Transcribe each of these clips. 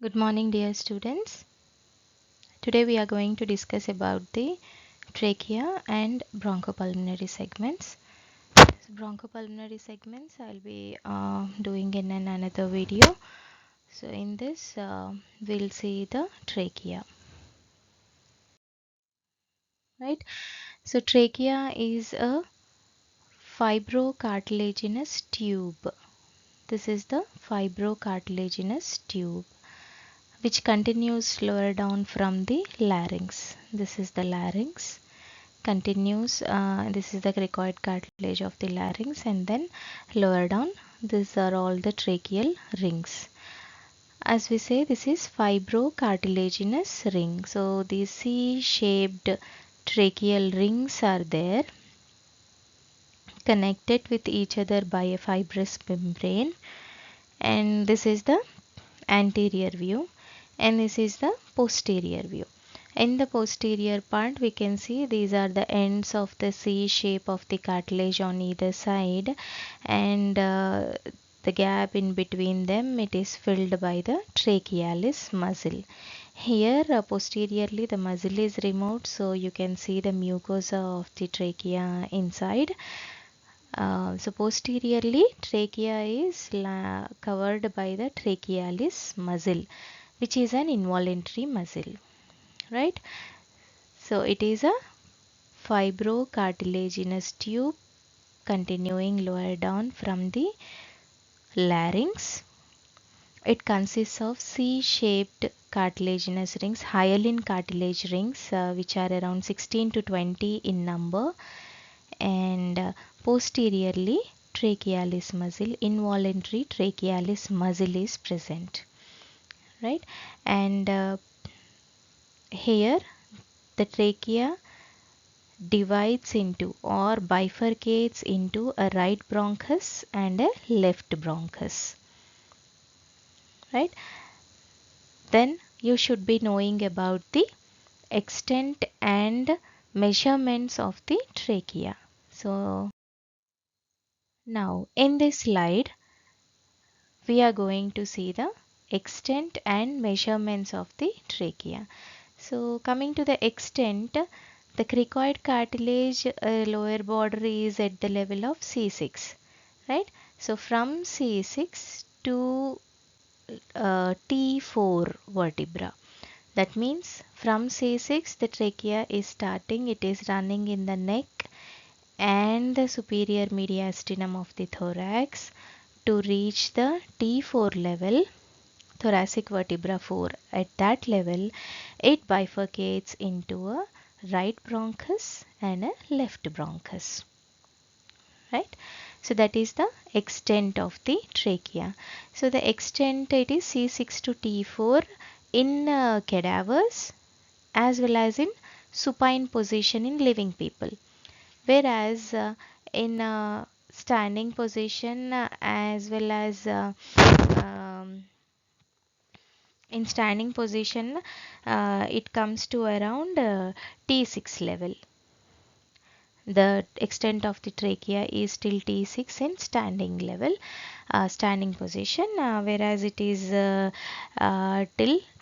Good morning, dear students. Today we are going to discuss about the trachea and bronchopulmonary segments. So bronchopulmonary segments I'll be doing in another video. So in this we'll see the trachea, right? So trachea is a fibrocartilaginous tube. This is the fibrocartilaginous tube which continues lower down from the larynx. This is the larynx continues, this is the cricoid cartilage of the larynx, and then lower down these are all the tracheal rings. As we say, this is fibrocartilaginous ring. So these C-shaped tracheal rings are there, connected with each other by a fibrous membrane, and this is the anterior view and this is the posterior view. In the posterior part we can see these are the ends of the C shape of the cartilage on either side, and the gap in between them, it is filled by the trachealis muscle. Here posteriorly the muscle is removed, so you can see the mucosa of the trachea inside. So posteriorly trachea is covered by the trachealis muscle, which is an involuntary muscle, right? So it is a fibrocartilaginous tube continuing lower down from the larynx. It consists of C-shaped cartilaginous rings, hyaline cartilage rings, which are around 16 to 20 in number, and posteriorly trachealis muscle, involuntary trachealis muscle is present, right? And here the trachea divides into or bifurcates into a right bronchus and a left bronchus, right? Then you should be knowing about the extent and measurements of the trachea. So now in this slide we are going to see the extent and measurements of the trachea. So coming to the extent, the cricoid cartilage lower border is at the level of C6, right? So from C6 to T4 vertebra. That means from C6 the trachea is starting, it is running in the neck and the superior mediastinum of the thorax to reach the T4 level, thoracic vertebra 4. At that level it bifurcates into a right bronchus and a left bronchus, right? So that is the extent of the trachea. So the extent, it is C6 to T4 in cadavers as well as in supine position in living people, whereas in standing position as well as um, in standing position it comes to around T6 level. The extent of the trachea is till T6 in standing level, standing position, whereas it is till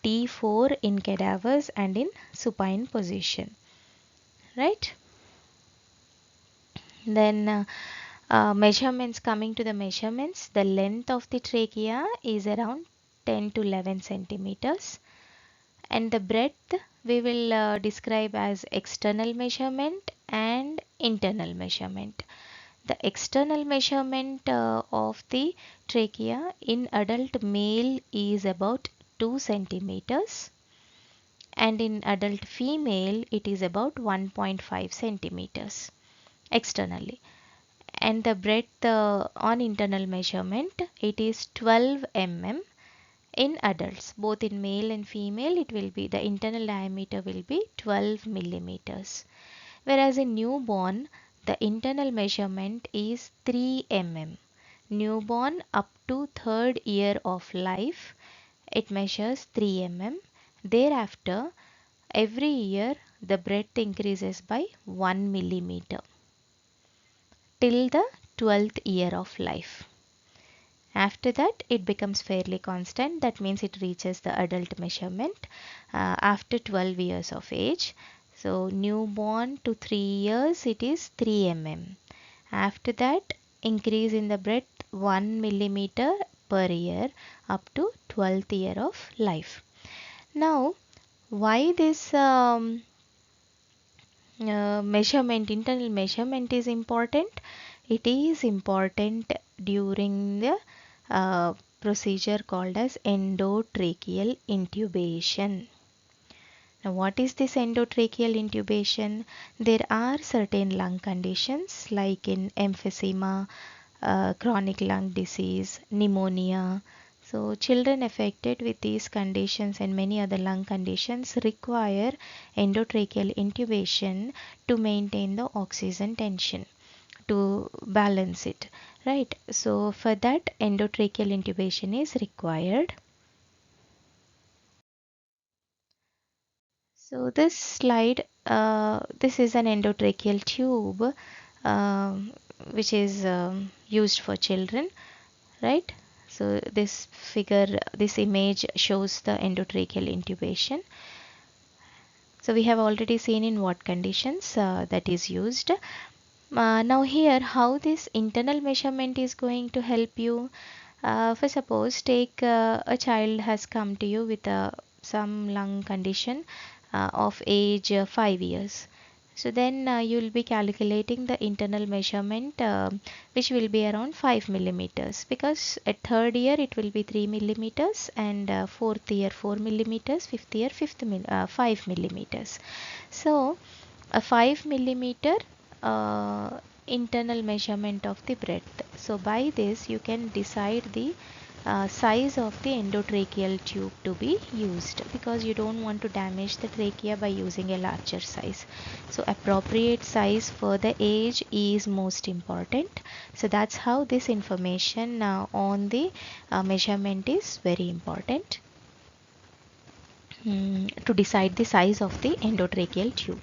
T4 in cadavers and in supine position, right? Then measurements, coming to the measurements, the length of the trachea is around 10 to 11 centimeters, and the breadth we will describe as external measurement and internal measurement. The external measurement of the trachea in adult male is about 2 centimeters, and in adult female it is about 1.5 centimeters externally. And the breadth on internal measurement, it is 12 mm. In adults, both in male and female, it will be, the internal diameter will be 12 millimeters, whereas in newborn the internal measurement is 3 mm. Newborn up to third year of life, it measures 3 mm. Thereafter every year the breadth increases by 1 millimeter till the 12th year of life. After that, it becomes fairly constant. That means it reaches the adult measurement after 12 years of age. So newborn to 3 years, it is 3 mm. After that, increase in the breadth 1 millimeter per year up to 12th year of life. Now, why this internal measurement is important? It is important during the procedure called as endotracheal intubation. Now, what is this endotracheal intubation? There are certain lung conditions like in emphysema, chronic lung disease, pneumonia. So, children affected with these conditions and many other lung conditions require endotracheal intubation to maintain the oxygen tension, to balance it, right? So, for that, endotracheal intubation is required. So this slide, this is an endotracheal tube, um, which is used for children, right? So this figure, this image shows the endotracheal intubation. So we have already seen in what conditions that is used. Now here, how this internal measurement is going to help you. For suppose, take a child has come to you with some lung condition of age 5 years. So then you will be calculating the internal measurement, which will be around 5 millimeters, because at third year it will be 3 millimeters, and fourth year 4 millimeters, fifth year 5 millimeters. So a 5 millimeter internal measurement of the breadth. So by this you can decide the size of the endotracheal tube to be used, because you don't want to damage the trachea by using a larger size. So appropriate size for the age is most important. So that's how this information on the measurement is very important to decide the size of the endotracheal tube.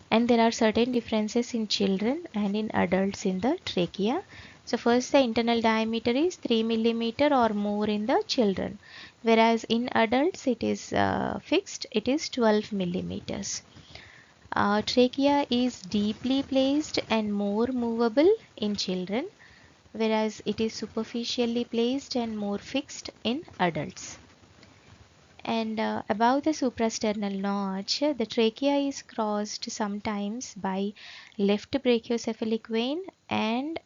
And there are certain differences in children and in adults in the trachea. So first, the internal diameter is 3 millimeter or more in the children, whereas in adults it is fixed, it is 12 millimeters. Trachea is deeply placed and more movable in children, whereas it is superficially placed and more fixed in adults. And above the suprasternal notch, the trachea is crossed sometimes by left brachiocephalic vein and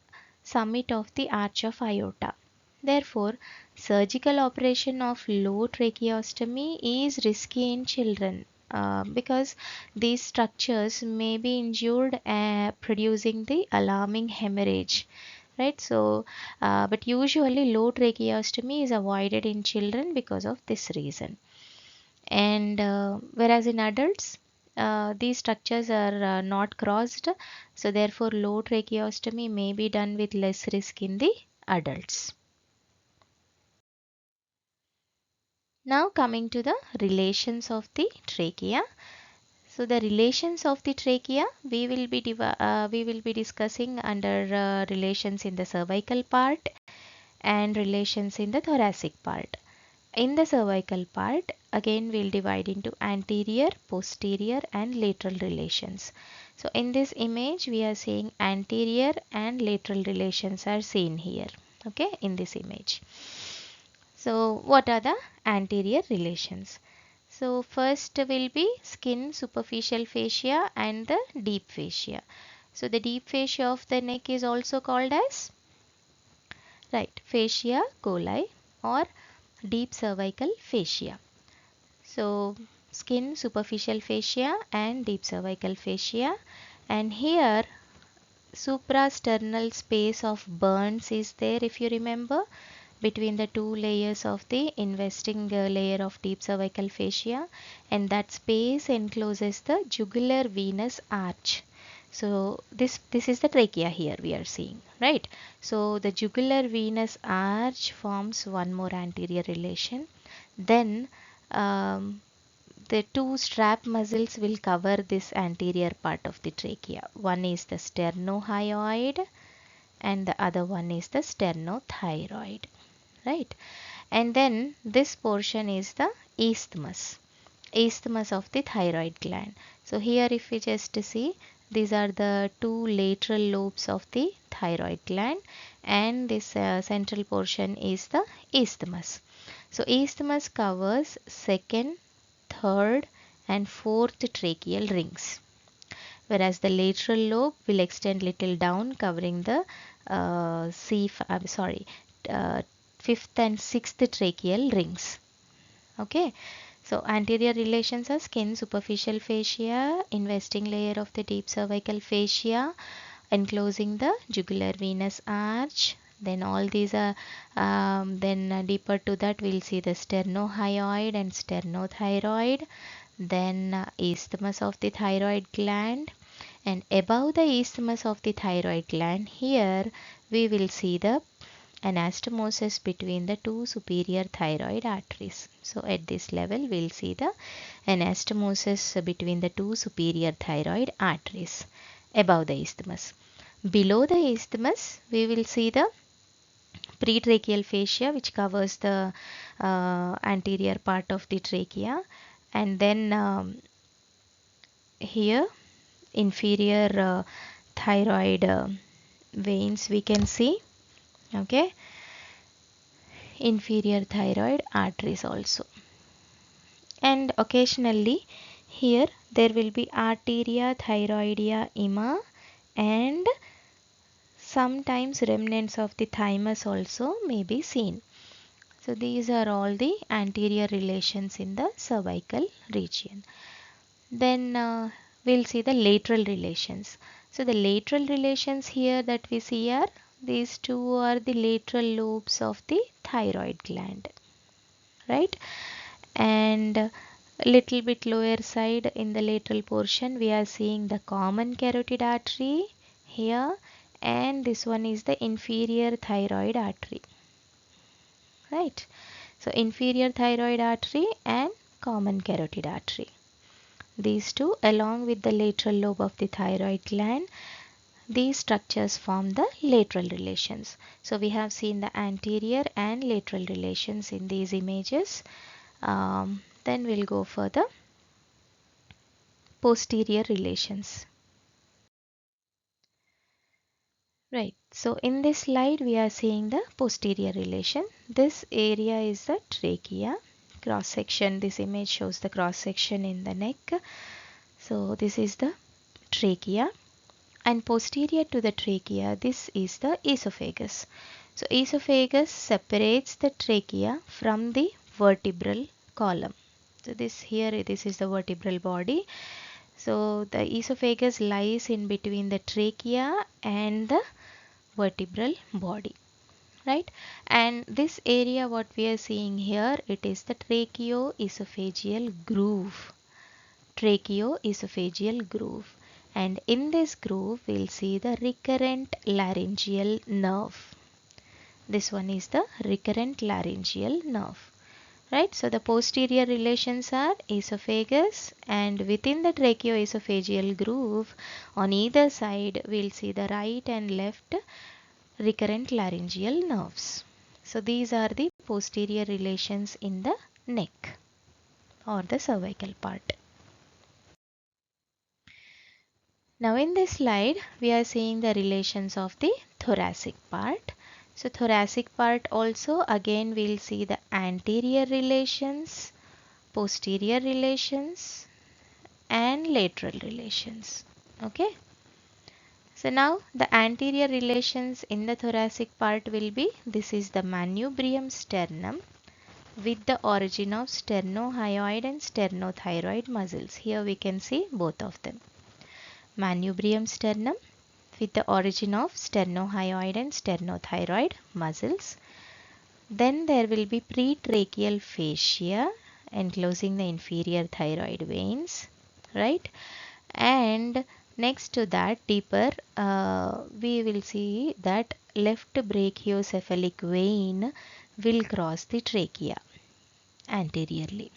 summit of the arch of aorta. Therefore, surgical operation of low tracheostomy is risky in children because these structures may be injured, producing the alarming hemorrhage, right? So but usually low tracheostomy is avoided in children because of this reason. And whereas in adults, these structures are not crossed, so therefore low tracheostomy may be done with less risk in the adults. Now coming to the relations of the trachea. So the relations of the trachea we will be discussing under relations in the cervical part and relations in the thoracic part. In the cervical part, again we'll divide into anterior, posterior and lateral relations. So in this image we are seeing anterior and lateral relations are seen here, okay, in this image. So what are the anterior relations? So first will be skin superficial fascia and the deep fascia. So the deep fascia of the neck is also called as, right, fascia coli or deep cervical fascia. So skin superficial fascia and deep cervical fascia, and here suprasternal space of burns is there, if you remember, between the two layers of the investing layer of deep cervical fascia, and that space encloses the jugular venous arch. So this is the trachea here we are seeing, right? So the jugular venous arch forms one more anterior relation. Then the two strap muscles will cover this anterior part of the trachea. One is the sternohyoid and the other one is the sternothyroid. right? And then this portion is the isthmus of the thyroid gland. So here if we just see, these are the two lateral lobes of the thyroid gland, and this central portion is the isthmus. So isthmus covers second, third and fourth tracheal rings, whereas the lateral lobe will extend little down, covering the uh, fifth and sixth tracheal rings. Okay, so anterior relations are skin, superficial fascia, investing layer of the deep cervical fascia, enclosing the jugular venous arch. Then all these are, deeper to that we'll see the sternohyoid and sternothyroid, then isthmus of the thyroid gland, and above the isthmus of the thyroid gland, here we will see the anastomosis between the two superior thyroid arteries. So at this level we'll see the anastomosis between the two superior thyroid arteries above the isthmus. Below the isthmus we will see the pretracheal fascia, which covers the anterior part of the trachea, and then here inferior thyroid veins we can see. Okay, inferior thyroid arteries also, and occasionally here there will be arteria thyroidea ima, and sometimes remnants of the thymus also may be seen. So these are all the anterior relations in the cervical region. Then we'll see the lateral relations. So the lateral relations here that we see are these two are the lateral lobes of the thyroid gland, right? And a little bit lower side in the lateral portion we are seeing the common carotid artery here, and this one is the inferior thyroid artery, right? So inferior thyroid artery and common carotid artery, these two along with the lateral lobe of the thyroid gland, these structures form the lateral relations. So we have seen the anterior and lateral relations in these images. Then we'll go for the posterior relations. Right. So in this slide we are seeing the posterior relation. This area is the trachea. Cross section, this image shows the cross section in the neck. So this is the trachea, and posterior to the trachea this is the esophagus. So esophagus separates the trachea from the vertebral column. So this is the vertebral body. So the esophagus lies in between the trachea and the vertebral body, right? And this area what we are seeing here, it is the tracheoesophageal groove. Tracheoesophageal groove, and in this groove we'll see the recurrent laryngeal nerve. This one is the recurrent laryngeal nerve, right? So the posterior relations are esophagus, and within the tracheoesophageal groove on either side we'll see the right and left recurrent laryngeal nerves. So these are the posterior relations in the neck or the cervical part. Now in this slide we are seeing the relations of the thoracic part. So thoracic part also again we'll see the anterior relations, posterior relations and lateral relations. Okay. So now the anterior relations in the thoracic part will be, this is the manubrium sternum with the origin of sternohyoid and sternothyroid muscles. Here we can see both of them. Manubrium sternum with the origin of sternohyoid and sternothyroid muscles. Then there will be pretracheal fascia enclosing the inferior thyroid veins, right? And next to that deeper we will see that left brachiocephalic vein will cross the trachea anteriorly,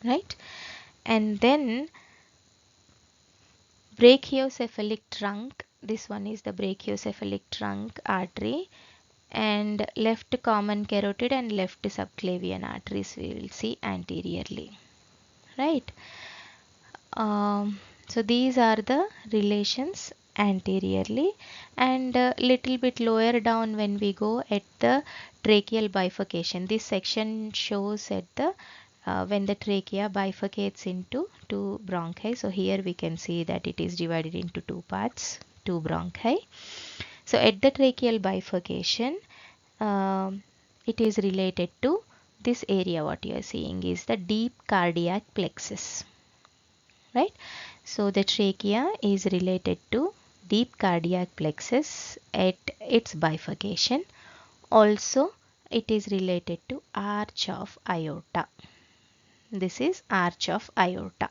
right? And then brachiocephalic trunk, this one is the brachiocephalic trunk artery, and left common carotid and left subclavian arteries we will see anteriorly, right? So these are the relations anteriorly, and little bit lower down when we go at the tracheal bifurcation. This section shows at the when the trachea bifurcates into two bronchi. So here we can see that it is divided into two parts, two bronchi. So at the tracheal bifurcation, it is related to this area. What you are seeing is the deep cardiac plexus, right? So the trachea is related to deep cardiac plexus at its bifurcation. Also, it is related to arch of aorta. This is arch of aorta.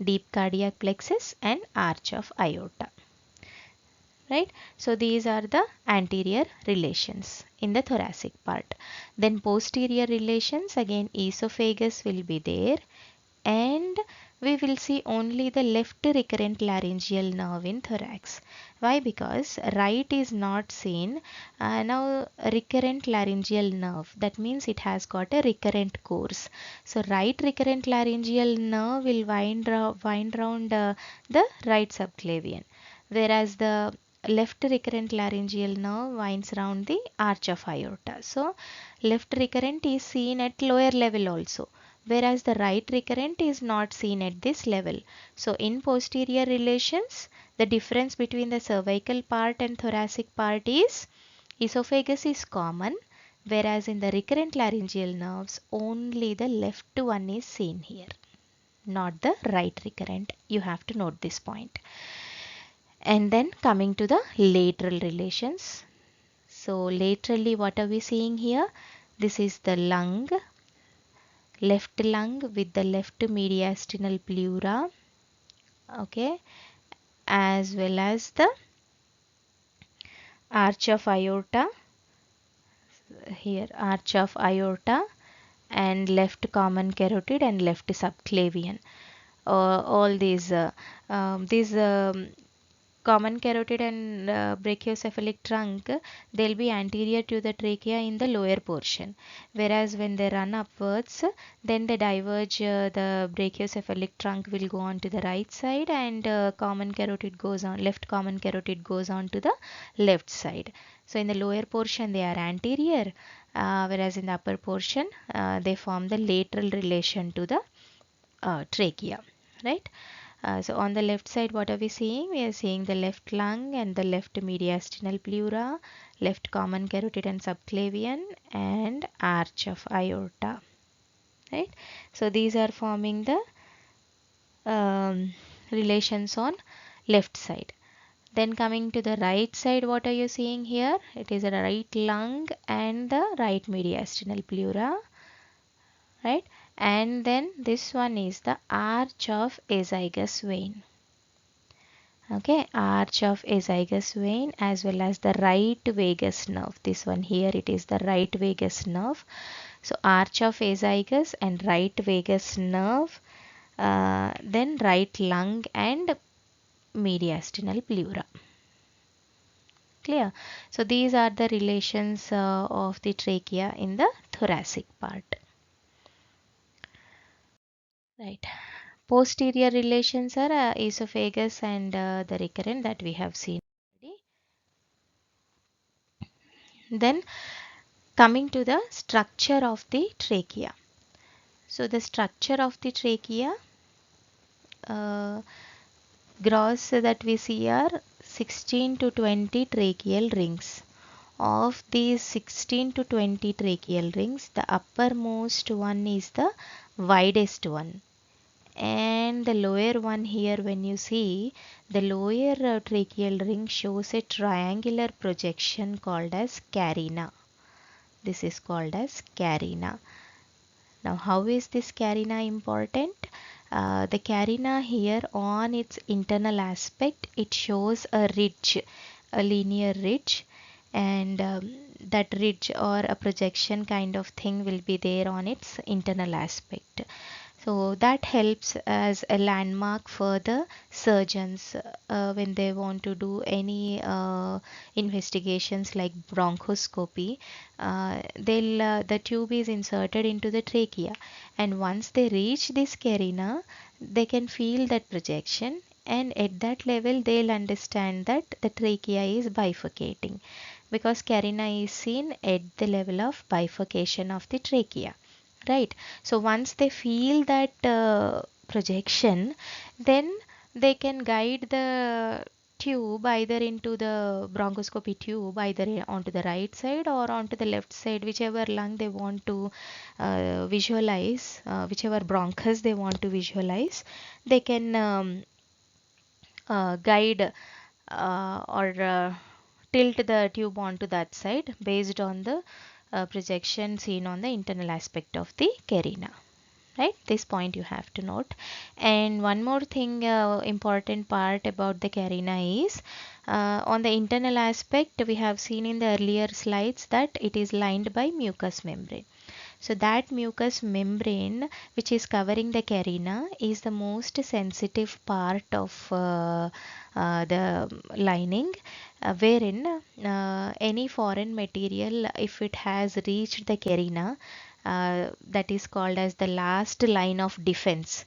Deep cardiac plexus and arch of aorta. Right? So these are the anterior relations in the thoracic part. Then posterior relations, again esophagus will be there, and we will see only the left recurrent laryngeal nerve in thorax. Why? Because right is not seen. Now recurrent laryngeal nerve, that means it has got a recurrent course. So right recurrent laryngeal nerve will wind round the right subclavian, whereas the left recurrent laryngeal nerve winds round the arch of aorta. So left recurrent is seen at lower level also, whereas the right recurrent is not seen at this level. So in posterior relations, the difference between the cervical part and thoracic part is esophagus is common, whereas in the recurrent laryngeal nerves only the left one is seen here, not the right recurrent. You have to note this point. And then coming to the lateral relations. So laterally, what are we seeing here? This is the lung, left lung with the left mediastinal pleura, okay, as well as the arch of aorta, here arch of aorta, and left common carotid and left subclavian. All these common carotid and brachiocephalic trunk, they'll be anterior to the trachea in the lower portion, whereas when they run upwards, then they diverge. The brachiocephalic trunk will go on to the right side, and common carotid goes on, left common carotid goes on to the left side. So in the lower portion they are anterior, whereas in the upper portion they form the lateral relation to the trachea, right? So on the left side, what are we seeing? We are seeing the left lung and the left mediastinal pleura, left common carotid and subclavian, and arch of aorta, right? So these are forming the relations on left side. Then coming to the right side, what are you seeing here? It is the right lung and the right mediastinal pleura, right? And then this one is the arch of azygous vein. Okay, arch of azygous vein as well as the right vagus nerve. This one here, it is the right vagus nerve. So arch of azygous and right vagus nerve, then right lung and mediastinal pleura. Clear? So these are the relations of the trachea in the thoracic part. Right. Posterior relations are esophagus and the recurrent that we have seen already. Then coming to the structure of the trachea. So the structure of the trachea, uh, gross that we see are 16 to 20 tracheal rings. Of these 16 to 20 tracheal rings, the uppermost one is the widest one, and the lower one here, when you see the lower tracheal ring shows a triangular projection called as carina. This is called as carina. Now how is this carina important? The carina here, on its internal aspect, it shows a ridge, a linear ridge, and that ridge or a projection kind of thing will be there on its internal aspect. So that helps as a landmark for the surgeons when they want to do any investigations like bronchoscopy. The tube is inserted into the trachea, and once they reach this carina, they can feel that projection, and at that level they'll understand that the trachea is bifurcating, because carina is seen at the level of bifurcation of the trachea, right? So once they feel that projection, then they can guide the tube either into the bronchoscopy tube, either onto the right side or onto the left side, whichever lung they want to visualize, whichever bronchus they want to visualize. They can guide or tilt the tube onto that side based on the projection seen on the internal aspect of the carina, right? This point you have to note. And one more thing, important part about the carina is, on the internal aspect we have seen in the earlier slides that it is lined by mucous membrane. So that mucous membrane which is covering the carina is the most sensitive part of the lining, wherein any foreign material, if it has reached the carina, that is called as the last line of defense.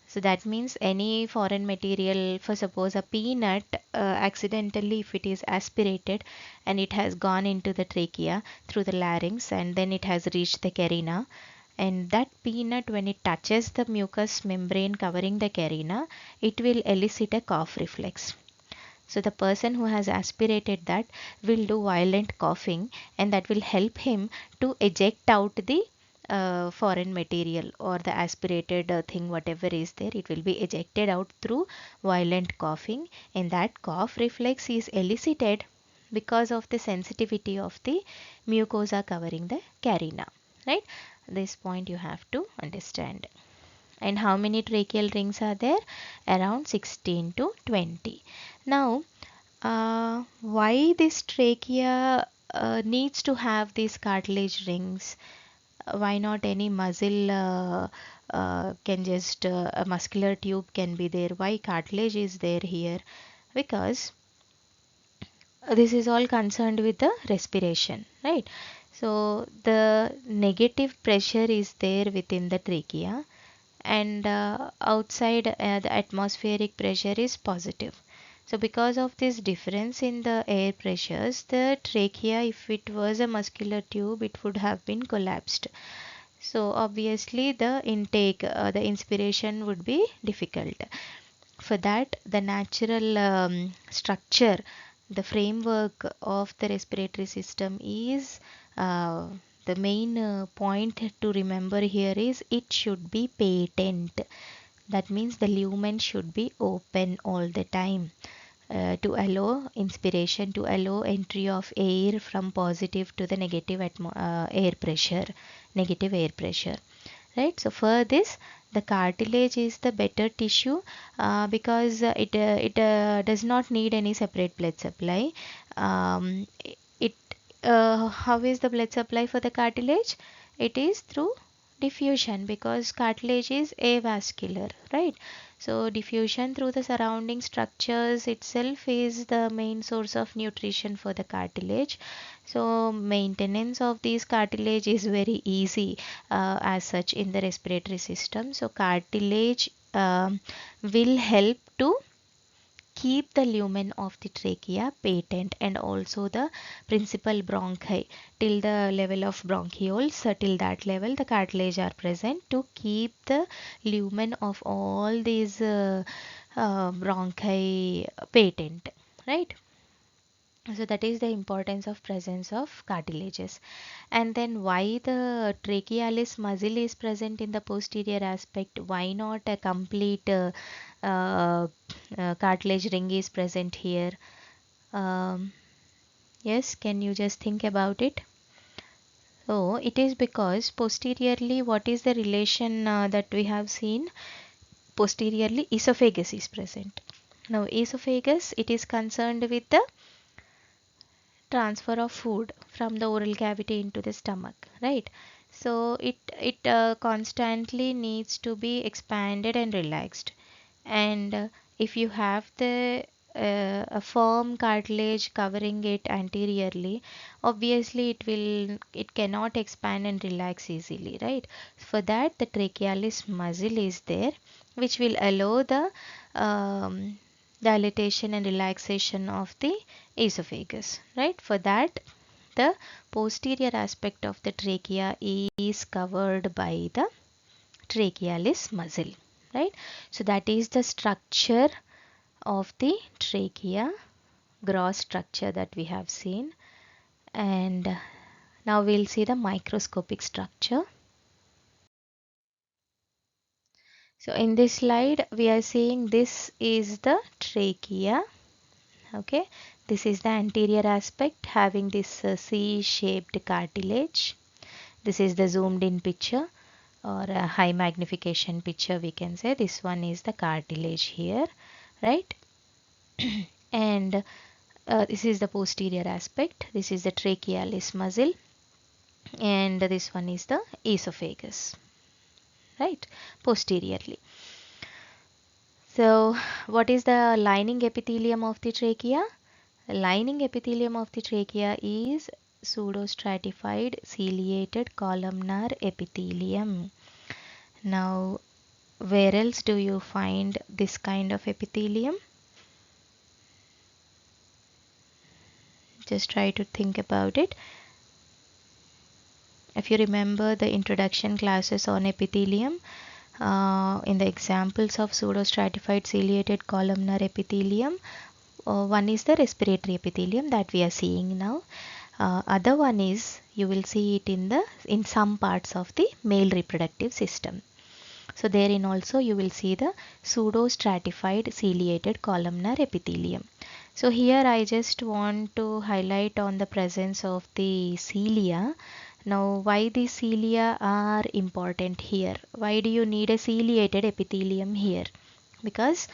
So that means any foreign material, for suppose a peanut, accidentally if it is aspirated and it has gone into the trachea through the larynx and then it has reached the carina, and that peanut when it touches the mucous membrane covering the carina, it will elicit a cough reflex. So the person who has aspirated that will do violent coughing, and that will help him to eject out the foreign material or the aspirated thing, whatever is there, it will be ejected out through violent coughing, and that cough reflex is elicited because of the sensitivity of the mucosa covering the carina, right? This point you have to understand. And how many tracheal rings are there? Around 16 to 20. Now, why this trachea needs to have these cartilage rings? Why not any muscle can just a muscular tube can be there? Why cartilage is there here? Because this is all concerned with the respiration, right? So the negative pressure is there within the trachea, and outside the atmospheric pressure is positive. So because of this difference in the air pressures, the trachea, if it was a muscular tube, it would have been collapsed. So obviously the intake, the inspiration would be difficult. For that, the natural structure, the framework of the respiratory system is, the main point to remember here is it should be patent. That means the lumen should be open all the time, to allow inspiration, to allow entry of air from positive to the negative air pressure, negative air pressure, right? So for this, the cartilage is the better tissue, because it does not need any separate blood supply. It How is the blood supply for the cartilage? It is through diffusion, because cartilage is avascular, right? So diffusion through the surrounding structures itself is the main source of nutrition for the cartilage. So maintenance of these cartilage is very easy, as such in the respiratory system. So cartilage will help to keep the lumen of the trachea patent, and also the principal bronchi till the level of bronchioles, till that level the cartilage are present to keep the lumen of all these bronchi patent, right? So that is the importance of presence of cartilages. And then why the trachealis muscle is present in the posterior aspect? Why not a complete uh, cartilage ring is present here? Um, yes, can you just think about it? So it is because posteriorly, what is the relation that we have seen? Posteriorly, esophagus is present. Now, esophagus, it is concerned with the transfer of food from the oral cavity into the stomach, right? So it constantly needs to be expanded and relaxed. And if you have the a firm cartilage covering it anteriorly, obviously it cannot expand and relax easily, right? For that, the trachealis muscle is there, which will allow the dilatation and relaxation of the esophagus, right? For that, the posterior aspect of the trachea is covered by the trachealis muscle, right? So that is the structure of the trachea, gross structure that we have seen. And now we'll see the microscopic structure. So in this slide we are seeing this is the trachea. Okay, this is the anterior aspect having this C-shaped cartilage. This is the zoomed in picture, or a high magnification picture we can say. This one is the cartilage here, right? And this is the posterior aspect. This is the trachealis muscle, and this one is the esophagus, right, posteriorly. So what is the lining epithelium of the trachea? The lining epithelium of the trachea is pseudostratified ciliated columnar epithelium. Now, where else do you find this kind of epithelium? Just try to think about it. If you remember the introduction classes on epithelium, in the examples of pseudostratified ciliated columnar epithelium, one is the respiratory epithelium that we are seeing now. Other one is, you will see it in some parts of the male reproductive system. So therein also you will see the pseudostratified ciliated columnar epithelium. So here I just want to highlight on the presence of the cilia. Now why the cilia are important here? Why do you need a ciliated epithelium here? Because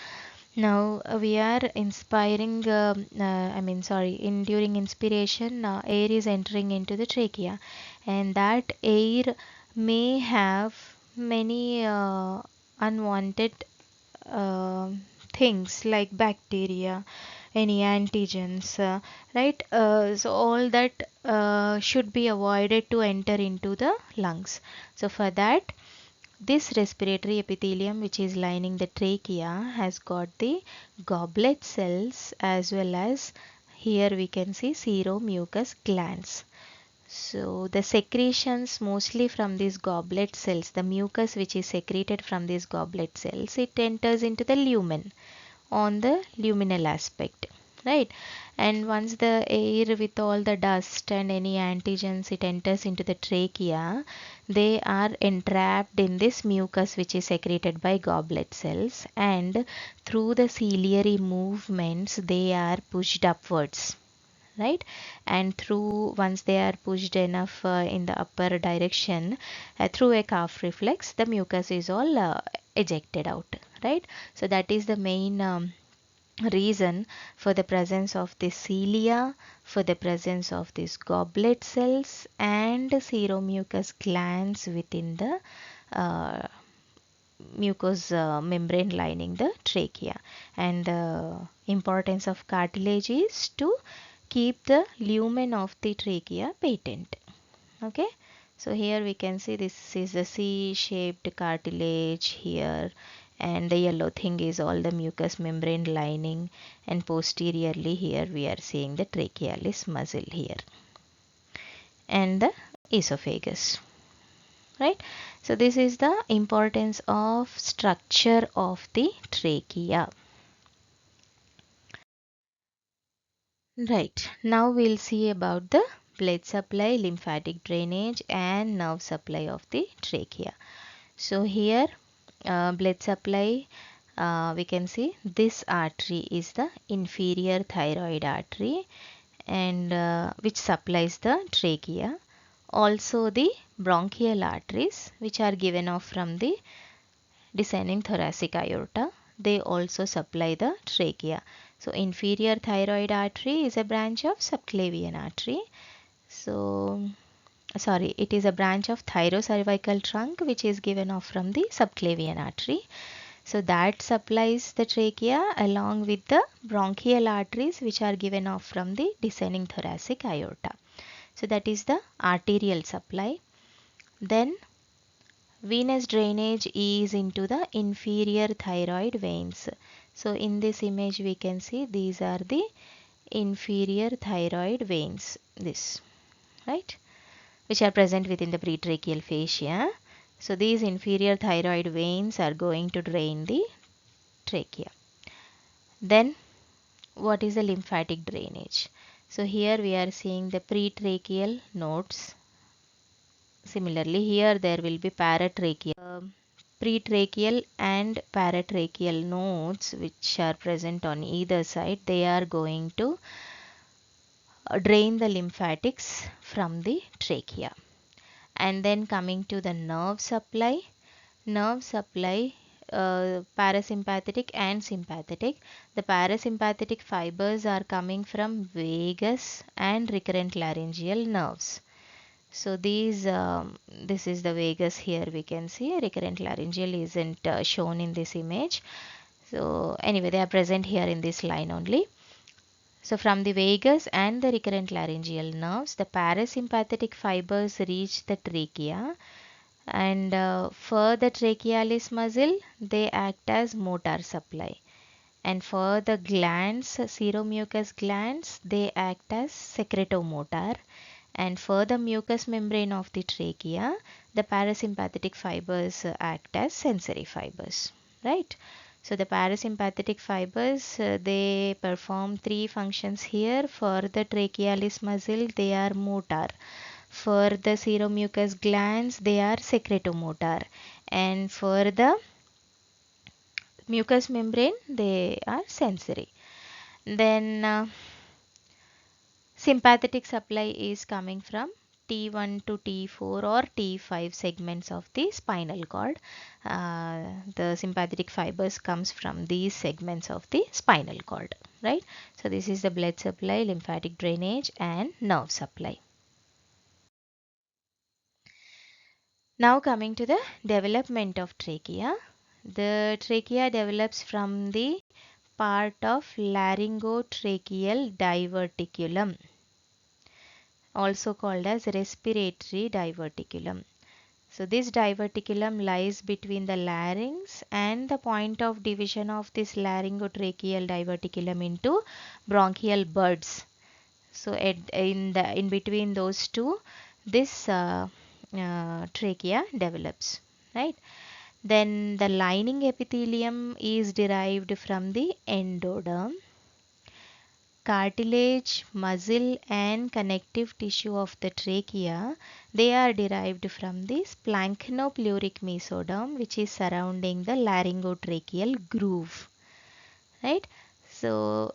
now we are inspiring, during inspiration, air is entering into the trachea, and that air may have many unwanted uh, things like bacteria, any antigens, right? So all that should be avoided to enter into the lungs. So for that, this respiratory epithelium, which is lining the trachea, has got the goblet cells, as well as here we can see seromucous glands. So the secretions mostly from these goblet cells, the mucus which is secreted from these goblet cells, it enters into the lumen on the luminal aspect, right? And once the air with all the dust and any antigens it enters into the trachea, they are entrapped in this mucus which is secreted by goblet cells, and through the ciliary movements they are pushed upwards, right? And through, once they are pushed enough in the upper direction, through a calf reflex, the mucus is all ejected out, right? So that is the main reason for the presence of the cilia, for the presence of these goblet cells and seromucous glands within the mucous membrane lining the trachea. And the importance of cartilage is to keep the lumen of the trachea patent. Okay, so here we can see this is the C-shaped cartilage here, and the yellow thing is all the mucous membrane lining, and posteriorly here we are seeing the trachealis muscle here and the esophagus, right? So this is the importance of structure of the trachea. Right, now we'll see about the blood supply, lymphatic drainage and nerve supply of the trachea. So here blood supply, we can see this artery is the inferior thyroid artery, and which supplies the trachea. Also the bronchial arteries which are given off from the descending thoracic aorta, they also supply the trachea. So inferior thyroid artery is a branch of subclavian artery. So sorry, it is a branch of thyrocervical trunk which is given off from the subclavian artery. So that supplies the trachea along with the bronchial arteries which are given off from the descending thoracic aorta. So that is the arterial supply. Then venous drainage is into the inferior thyroid veins. So in this image we can see these are the inferior thyroid veins, this, right, which are present within the pretracheal fascia. So these inferior thyroid veins are going to drain the trachea. Then what is the lymphatic drainage? So here we are seeing the pretracheal nodes. Similarly, here there will be paratracheal, pretracheal and paratracheal nodes which are present on either side. They are going to drain the lymphatics from the trachea. And then coming to the nerve supply, parasympathetic and sympathetic. The parasympathetic fibers are coming from vagus and recurrent laryngeal nerves. So this is the vagus. Here we can see recurrent laryngeal isn't shown in this image. So anyway, they are present here in this line only. So from the vagus and the recurrent laryngeal nerves, the parasympathetic fibers reach the trachea, and for the trachealis muscle, they act as motor supply. And for the glands, seromucous glands, they act as secretomotor. And for the mucous membrane of the trachea, the parasympathetic fibers act as sensory fibers, right? So the parasympathetic fibers, they perform three functions here. For the trachealis muscle, they are motor. For the seromucous glands, they are secretomotor. And for the mucous membrane, they are sensory. Then sympathetic supply is coming from T1 to T4 or T5 segments of the spinal cord. The sympathetic fibers comes from these segments of the spinal cord, right? So this is the blood supply, lymphatic drainage and nerve supply. Now coming to the development of trachea. The trachea develops from the part of laryngotracheal diverticulum, also called as respiratory diverticulum. So this diverticulum lies between the larynx, and the point of division of this laryngotracheal diverticulum into bronchial buds. So in between those two, this trachea develops, right? Then the lining epithelium is derived from the endoderm. Cartilage, muscle and connective tissue of the trachea, they are derived from the splanchnopleuric mesoderm, which is surrounding the laryngotracheal groove, right? So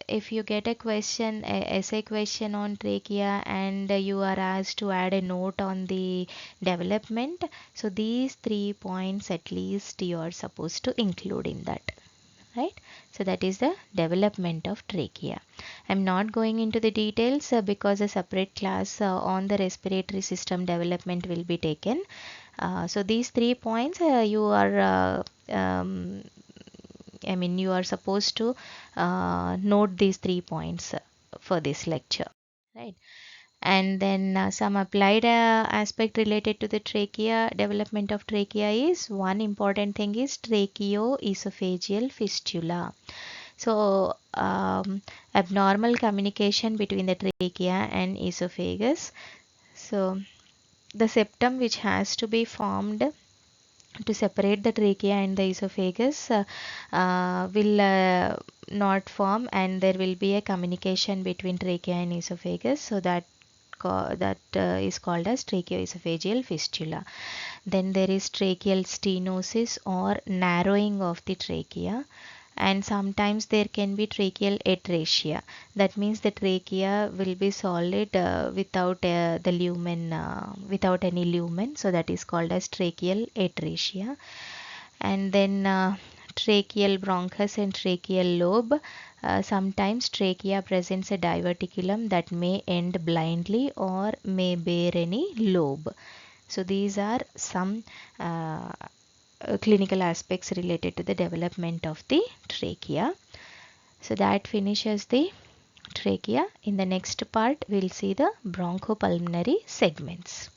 if you get a question, essay question on trachea, and you are asked to add a note on the development, so these 3 points at least you are supposed to include in that, right? So that is the development of trachea. I'm not going into the details because a separate class on the respiratory system development will be taken. So these 3 points you are you are supposed to note these 3 points for this lecture, right? And then some applied aspect related to the trachea, development of trachea is, one important thing is tracheoesophageal fistula. So abnormal communication between the trachea and esophagus. So the septum which has to be formed to separate the trachea and the esophagus will not form, and there will be a communication between trachea and esophagus, so that is called as tracheoesophageal fistula. Then there is tracheal stenosis or narrowing of the trachea, and sometimes there can be tracheal atresia. That means the trachea will be solid without the lumen, without any lumen. So that is called as tracheal atresia. And then tracheal bronchus and tracheal lobe. Sometimes trachea presents a diverticulum that may end blindly or may bear any lobe. So these are some clinical aspects related to the development of the trachea. So that finishes the trachea. In the next part, we'll see the bronchopulmonary segments.